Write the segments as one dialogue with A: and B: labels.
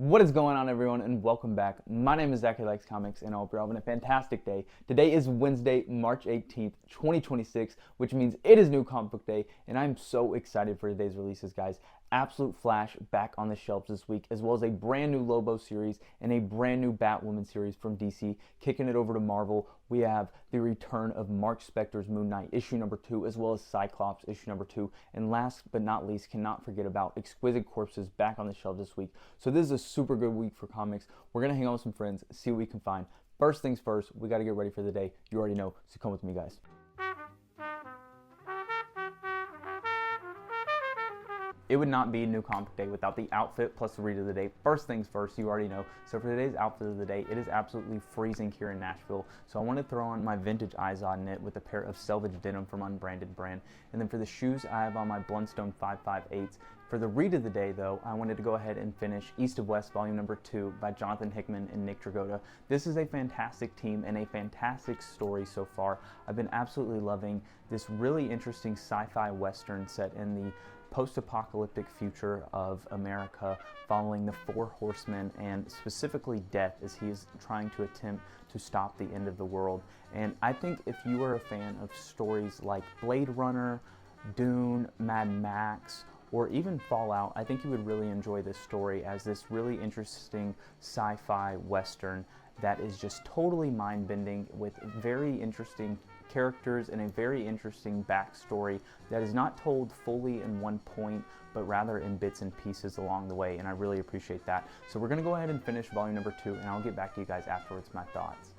A: What is going on, everyone, and welcome back. My name is Zachary Likes Comics, and I hope you're having a fantastic day. Today is Wednesday, March 18th, 2026, which means it is New Comic Book Day, and I'm so excited for today's releases, guys. Absolute Flash back on the shelves this week, as well as a brand new Lobo series and a brand new Batwoman series from DC. Kicking it over to Marvel, we have the return of Mark Spector's Moon Knight, issue number 2, as well as Cyclops, issue number 2. And last but not least, cannot forget about Exquisite Corpses back on the shelves this week. So this is a super good week for comics. We're going to hang out with some friends, see what we can find. First things first, we got to get ready for the day. You already know, so come with me, guys. It would not be a New Comic Day without the outfit plus the read of the day. First things first, you already know. So for today's outfit of the day, it is absolutely freezing here in Nashville. So I want to throw on my vintage Izod knit with a pair of selvage denim from Unbranded Brand. And then for the shoes, I have on my Blundstone 558s. For the read of the day, though, I wanted to go ahead and finish East of West Volume Number 2 by Jonathan Hickman and Nick Dragotta. This is a fantastic team and a fantastic story so far. I've been absolutely loving this really interesting sci-fi western set in the post-apocalyptic future of America, following the Four Horsemen and specifically Death as he is trying to attempt to stop the end of the world. And I think if you are a fan of stories like Blade Runner, Dune, Mad Max, or even Fallout, I think you would really enjoy this story as this really interesting sci-fi western that is just totally mind-bending with very interesting characters and a very interesting backstory that is not told fully in one point, but rather in bits and pieces along the way, and I really appreciate that. So we're going to go ahead and finish volume number 2, and I'll get back to you guys afterwards, my thoughts.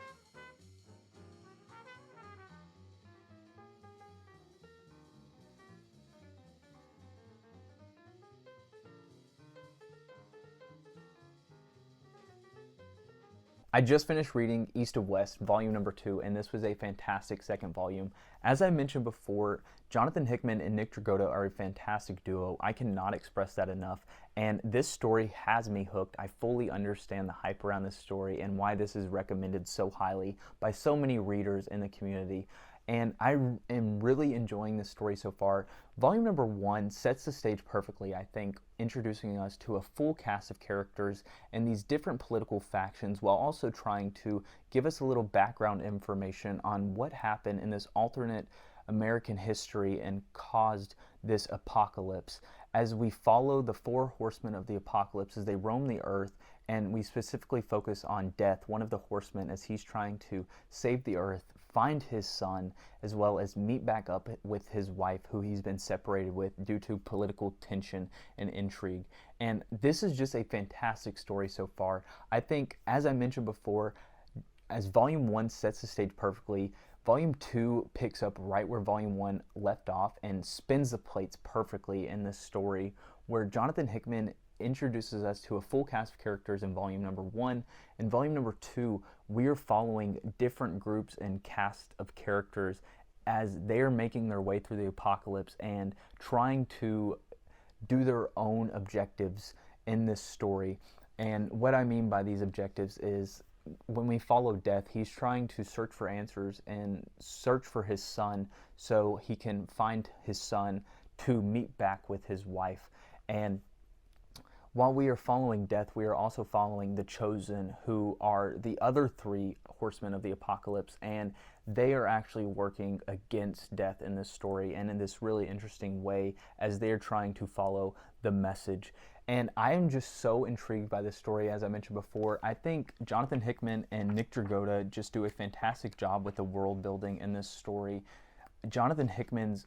A: I just finished reading East of West, volume number 2, and this was a fantastic second volume. As I mentioned before, Jonathan Hickman and Nick Dragotta are a fantastic duo. I cannot express that enough, and this story has me hooked. I fully understand the hype around this story and why this is recommended so highly by so many readers in the community. And I am really enjoying this story so far. Volume number 1 sets the stage perfectly, I think, introducing us to a full cast of characters and these different political factions, while also trying to give us a little background information on what happened in this alternate American history and caused this apocalypse, as we follow the Four Horsemen of the Apocalypse as they roam the earth. And we specifically focus on Death, one of the horsemen, as he's trying to save the earth, find his son, as well as meet back up with his wife, who he's been separated with due to political tension and intrigue. And this is just a fantastic story so far. I think, as I mentioned before, as Volume 1 sets the stage perfectly, Volume 2 picks up right where Volume 1 left off and spins the plates perfectly in this story, where Jonathan Hickman introduces us to a full cast of characters in volume number 1. In volume number 2, we are following different groups and cast of characters as they are making their way through the apocalypse and trying to do their own objectives in this story. And what I mean by these objectives is, when we follow Death, he's trying to search for answers and search for his son so he can find his son to meet back with his wife. And while we are following Death, we are also following the Chosen, who are the other 3 horsemen of the apocalypse, and they are actually working against Death in this story and in this really interesting way as they're trying to follow the message. And I am just so intrigued by this story, as I mentioned before. I think Jonathan Hickman and Nick Dragotta just do a fantastic job with the world building in this story. Jonathan Hickman's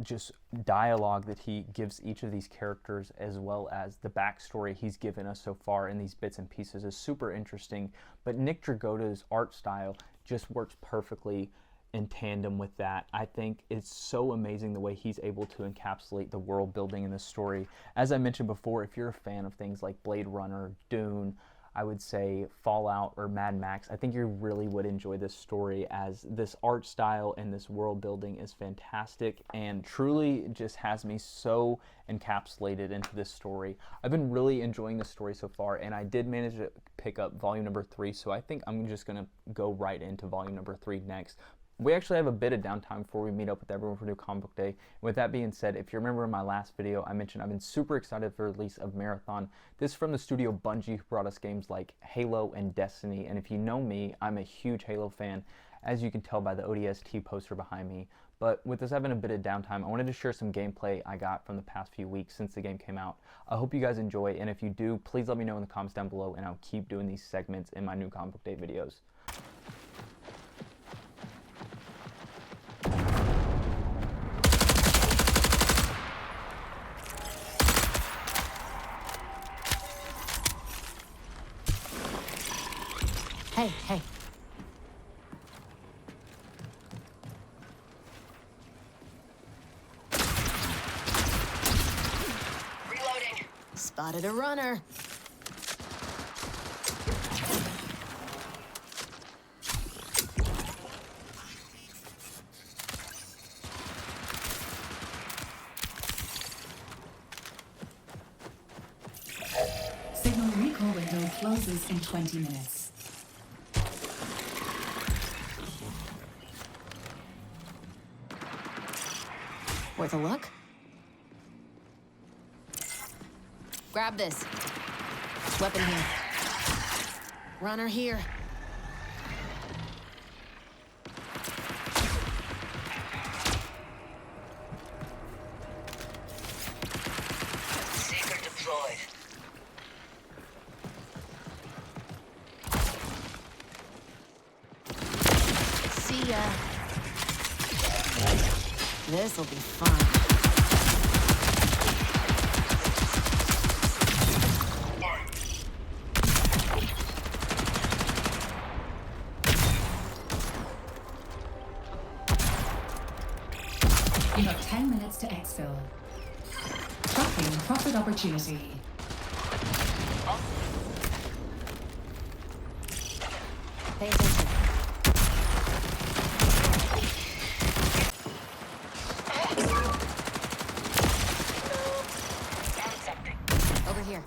A: just dialogue that he gives each of these characters, as well as the backstory he's given us so far in these bits and pieces, is super interesting. But Nick Dragotta's art style just works perfectly in tandem with that. I think it's so amazing the way he's able to encapsulate the world building in this story. As I mentioned before, if you're a fan of things like Blade Runner, Dune, I would say Fallout or Mad Max, I think you really would enjoy this story, as this art style and this world building is fantastic and truly just has me so encapsulated into this story. I've been really enjoying this story so far, and I did manage to pick up volume number 3, so I think I'm just going to go right into volume number 3 next. we actually have a bit of downtime before we meet up with everyone for New Comic Book Day. With that being said, if you remember in my last video, I mentioned I've been super excited for the release of Marathon. This is from the studio Bungie, who brought us games like Halo and Destiny. And if you know me, I'm a huge Halo fan, as you can tell by the ODST poster behind me. But with us having a bit of downtime, I wanted to share some gameplay I got from the past few weeks since the game came out. I hope you guys enjoy, and if you do, please let me know in the comments down below, and I'll keep doing these segments in my New Comic Book Day videos.
B: Hey. Reloading. Spotted a runner.
C: Signal recall window closes in 20 minutes.
B: Worth a look? Grab this. Weapon here. Runner here. Seeker deployed. See ya. This'll be fun.
C: You have 10 minutes to exfil. Tracking profit opportunity.
B: Pay attention. Over here.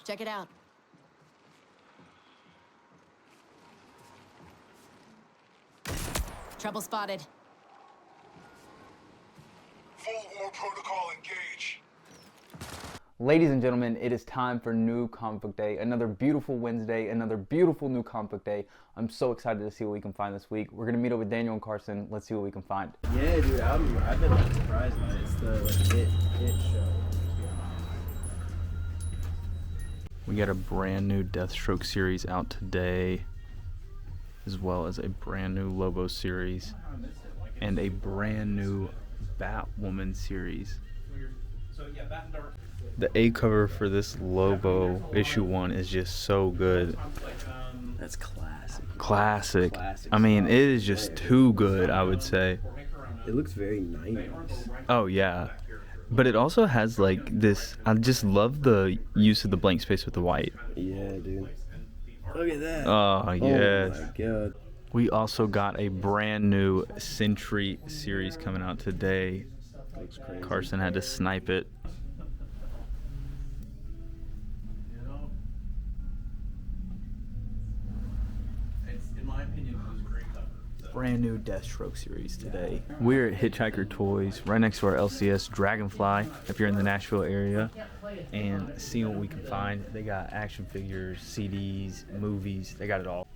B: Check it out. Trouble spotted.
D: Full war protocol engage.
A: Ladies and gentlemen, it is time for New Comic Book Day. Another beautiful Wednesday, another beautiful New Comic Book Day. I'm so excited to see what we can find this week. We're going to meet up with Daniel and Carson. Let's see what we can find.
E: Yeah, dude, I've been like surprised by it. It's the hit show.
A: We got a brand new Deathstroke series out today, as well as a brand new Lobo series, and a brand new Batwoman series. The A cover for this Lobo issue 1 is just so good.
E: That's classic.
A: Classic. I mean, it is just too good, I would say.
E: It looks very 90s.
A: Oh yeah, but it also has like this. I just love the use of the blank space with the white.
E: Yeah, dude. Look at that.
A: Oh yes.
E: Oh my god.
A: We also got a brand new Sentry series coming out today.
E: Looks crazy.
A: Carson had to snipe it. Brand new Deathstroke series today. We're at Hitchhiker Toys, right next to our LCS Dragonfly, if you're in the Nashville area, and seeing what we can find. They got action figures, CDs, movies, they got it all.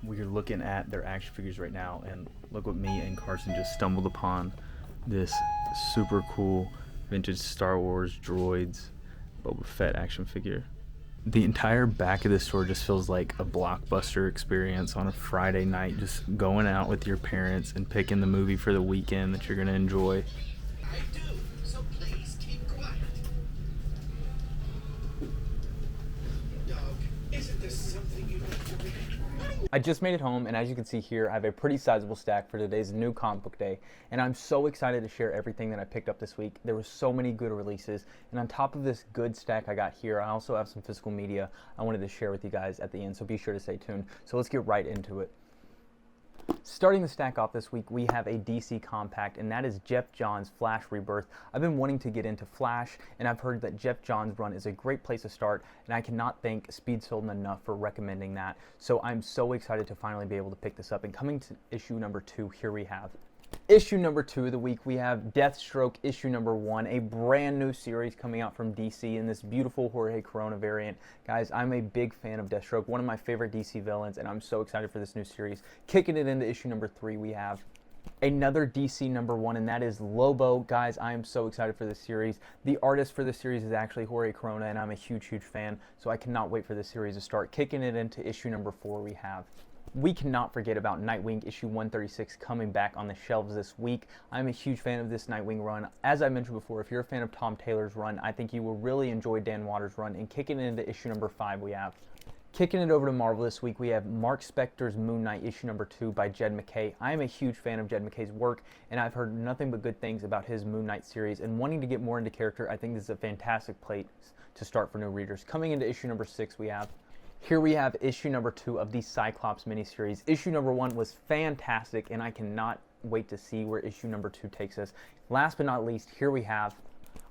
A: We're looking at their action figures right now, and look what me and Carson just stumbled upon. This super cool vintage Star Wars droids Boba Fett action figure. The entire back of the store just feels like a blockbuster experience on a Friday night, just going out with your parents and picking the movie for the weekend that you're going to enjoy.
D: I do, so please keep quiet. Dog, isn't this something you want to read?
A: I just made it home, and as you can see here, I have a pretty sizable stack for today's New Comic Book Day, and I'm so excited to share everything that I picked up this week. There were so many good releases, and on top of this good stack I got here, I also have some physical media I wanted to share with you guys at the end, so be sure to stay tuned. So let's get right into it. Starting the stack off this week, we have a DC compact, and that is Jeff Johns' Flash Rebirth. I've been wanting to get into Flash, and I've heard that Jeff Johns' run is a great place to start, and I cannot thank Speed Sultan enough for recommending that. So I'm so excited to finally be able to pick this up. And coming to issue number 2, here we have issue number 2 of the week. We have Deathstroke issue number 1, a brand new series coming out from DC in this beautiful Jorge Corona variant. Guys, I'm a big fan of Deathstroke, one of my favorite DC villains, and I'm so excited for this new series. Kicking it into issue number 3, we have another DC number 1, and that is Lobo. Guys, I am so excited for this series. The artist for this series is actually Jorge Corona, and I'm a huge fan, so I cannot wait for this series to start. Kicking it into issue number 4, we cannot forget about Nightwing issue 136 coming back on the shelves this week. I'm a huge fan of this Nightwing run. As I mentioned before, if you're a fan of Tom Taylor's run, I think you will really enjoy Dan Waters' run. And kicking it into issue number 5, kicking it over to Marvel this week, we have Mark Spector's Moon Knight issue number 2 by Jed MacKay. I am a huge fan of Jed MacKay's work, and I've heard nothing but good things about his Moon Knight series. And wanting to get more into character, I think this is a fantastic place to start for new readers. Coming into issue number 6, here we have issue number 2 of the Cyclops miniseries. Issue number 1 was fantastic, and I cannot wait to see where issue number 2 takes us. Last but not least, here we have,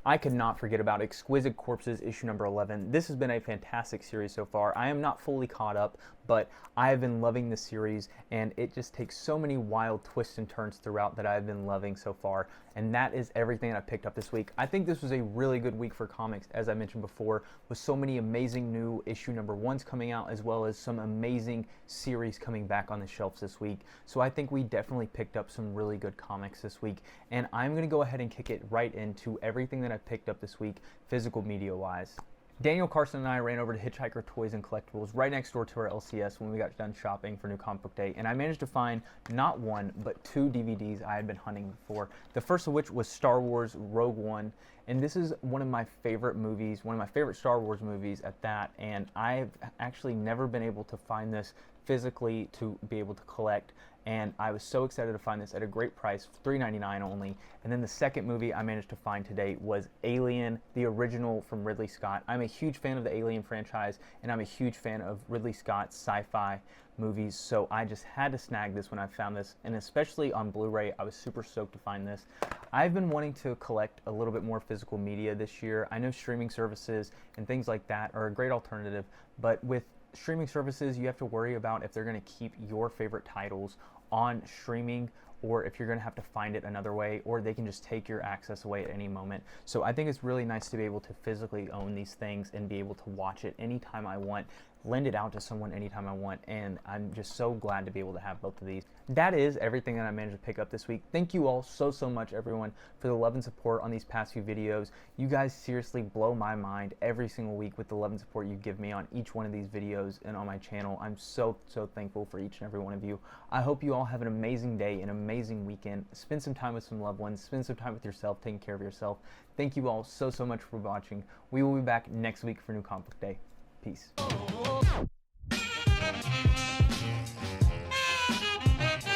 A: I could not forget about Exquisite Corpses issue number 11. This has been a fantastic series so far. I am not fully caught up, but I have been loving this series, and it just takes so many wild twists and turns throughout that I've been loving so far. And that is everything that I picked up this week. I think this was a really good week for comics, as I mentioned before, with so many amazing new issue number 1s coming out, as well as some amazing series coming back on the shelves this week. So I think we definitely picked up some really good comics this week. And I'm going to go ahead and kick it right into everything that I picked up this week, physical media wise. Daniel Carson and I ran over to Hitchhiker Toys and Collectibles right next door to our LCS when we got done shopping for New Comic Book Day, and I managed to find not 1 but 2 DVDs I had been hunting for. The first of which was Star Wars Rogue One, and this is one of my favorite movies, one of my favorite Star Wars movies at that, and I've actually never been able to find this physically to be able to collect, and I was so excited to find this at a great price, $3.99 only. And then the second movie I managed to find today was Alien, the original from Ridley Scott. I'm a huge fan of the Alien franchise, and I'm a huge fan of Ridley Scott's sci-fi movies, so I just had to snag this when I found this, and especially on Blu-ray, I was super stoked to find this. I've been wanting to collect a little bit more physical media this year. I know streaming services and things like that are a great alternative, but with streaming services, you have to worry about if they're going to keep your favorite titles on streaming, or if you're going to have to find it another way, or they can just take your access away at any moment. So I think it's really nice to be able to physically own these things and be able to watch it anytime I want, lend it out to someone anytime I want, and I'm just so glad to be able to have both of these. That is everything that I managed to pick up this week. Thank you all so much, everyone, for the love and support on these past few videos. You guys seriously blow my mind every single week with the love and support you give me on each one of these videos and on my channel. I'm so thankful for each and every one of you. I hope you all have an amazing day, an amazing weekend. Spend some time with some loved ones. Spend some time with yourself, taking care of yourself. Thank you all so much for watching. We will be back next week for New Comic Book Day. Peace.